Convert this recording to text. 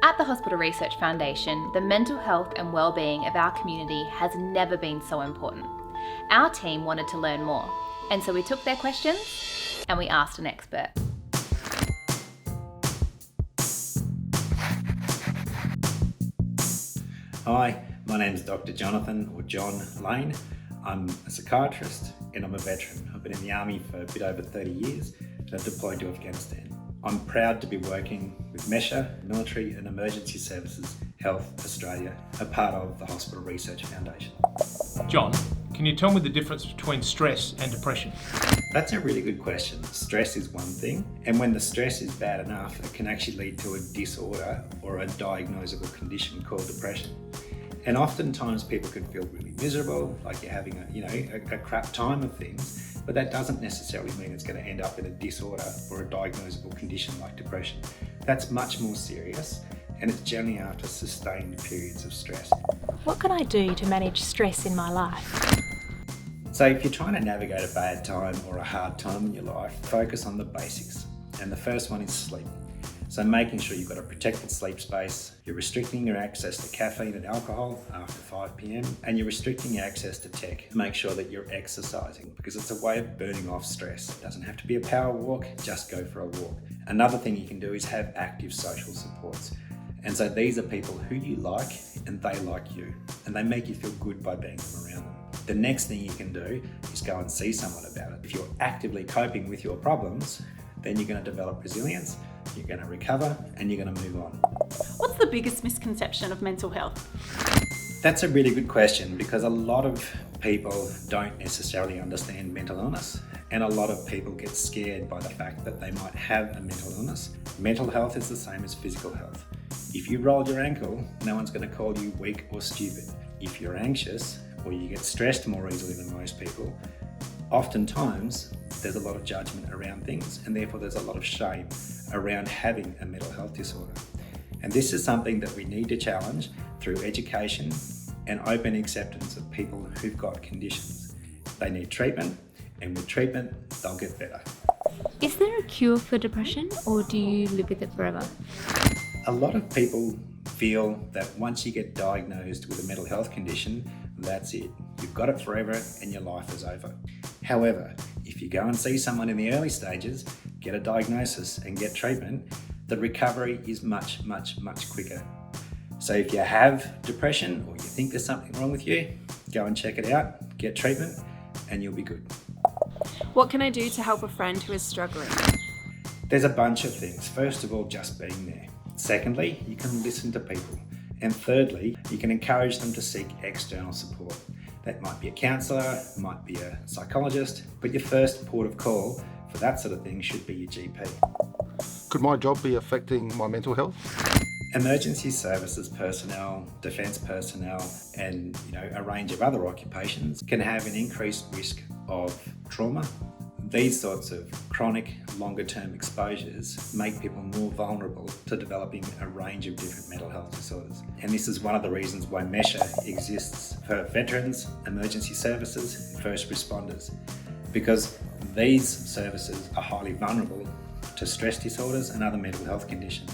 At the Hospital Research Foundation, the mental health and well-being of our community has never been so important. Our team wanted to learn more, and so we took their questions and we asked an expert. Hi, my name is Dr Jon Lane. I'm a psychiatrist and I'm a veteran. I've been in the Army for a bit over 30 years and I've deployed to Afghanistan. I'm proud to be working with MESHA, Military and Emergency Services Health Australia, a part of the Hospital Research Foundation. John, can you tell me the difference between stress and depression? That's a really good question. Stress is one thing, and when the stress is bad enough, it can actually lead to a disorder or a diagnosable condition called depression. And oftentimes people can feel really miserable, like you're having a crap time of things, but that doesn't necessarily mean it's going to end up in a disorder or a diagnosable condition like depression. That's much more serious, and it's generally after sustained periods of stress. What can I do to manage stress in my life? So if you're trying to navigate a bad time or a hard time in your life, focus on the basics. And the first one is sleep. So making sure you've got a protected sleep space, you're restricting your access to caffeine and alcohol after 5 p.m, and you're restricting your access to tech. Make sure that you're exercising because it's a way of burning off stress. It doesn't have to be a power walk, just go for a walk. Another thing you can do is have active social supports. And so these are people who you like and they like you, and they make you feel good by being around them. The next thing you can do is go and see someone about it. If you're actively coping with your problems, then you're going to develop resilience, you're going to recover, and you're going to move on. What's the biggest misconception of mental health? That's a really good question because a lot of people don't necessarily understand mental illness, and a lot of people get scared by the fact that they might have a mental illness. Mental health is the same as physical health. If you roll your ankle, no one's going to call you weak or stupid. If you're anxious or you get stressed more easily than most people, oftentimes there's a lot of judgment around things, and therefore there's a lot of shame around having a mental health disorder. And this is something that we need to challenge through education and open acceptance of people who've got conditions. They need treatment, and with treatment, they'll get better. Is there a cure for depression, or do you live with it forever? A lot of people feel that once you get diagnosed with a mental health condition, that's it. You've got it forever and your life is over. However, if you go and see someone in the early stages, get a diagnosis and get treatment, the recovery is much, much, much quicker. So if you have depression or you think there's something wrong with you, go and check it out, get treatment, and you'll be good. What can I do to help a friend who is struggling? There's a bunch of things. First of all, just being there. Secondly, you can listen to people. And thirdly, you can encourage them to seek external support. That might be a counsellor, might be a psychologist, but your first port of call for that sort of thing should be your GP. Could my job be affecting my mental health? Emergency services personnel, defence personnel, and a range of other occupations can have an increased risk of trauma. These sorts of chronic, longer-term exposures make people more vulnerable to developing a range of different mental health disorders. And this is one of the reasons why MESHA exists for veterans, emergency services, first responders, because these services are highly vulnerable to stress disorders and other mental health conditions.